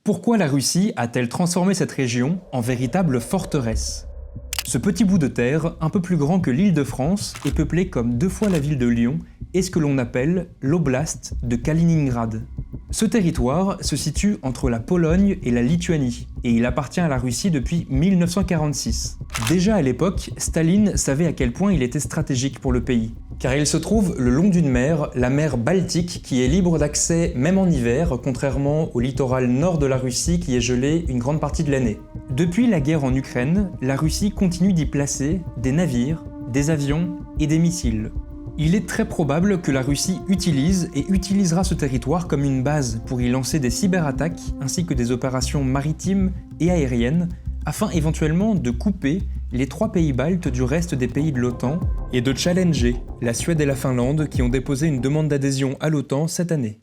Pourquoi la Russie a-t-elle transformé cette région en véritable forteresse? Ce petit bout de terre, un peu plus grand que l'île de France, est peuplé comme 2 fois la ville de Lyon et ce que l'on appelle l'oblast de Kaliningrad. Ce territoire se situe entre la Pologne et la Lituanie, et il appartient à la Russie depuis 1946. Déjà à l'époque, Staline savait à quel point il était stratégique pour le pays, car il se trouve le long d'une mer, la mer Baltique, qui est libre d'accès même en hiver, contrairement au littoral nord de la Russie qui est gelé une grande partie de l'année. Depuis la guerre en Ukraine, la Russie continue d'y placer des navires, des avions et des missiles. Il est très probable que la Russie utilise et utilisera ce territoire comme une base pour y lancer des cyberattaques ainsi que des opérations maritimes et aériennes afin éventuellement de couper les 3 pays baltes du reste des pays de l'OTAN et de challenger la Suède et la Finlande qui ont déposé une demande d'adhésion à l'OTAN cette année.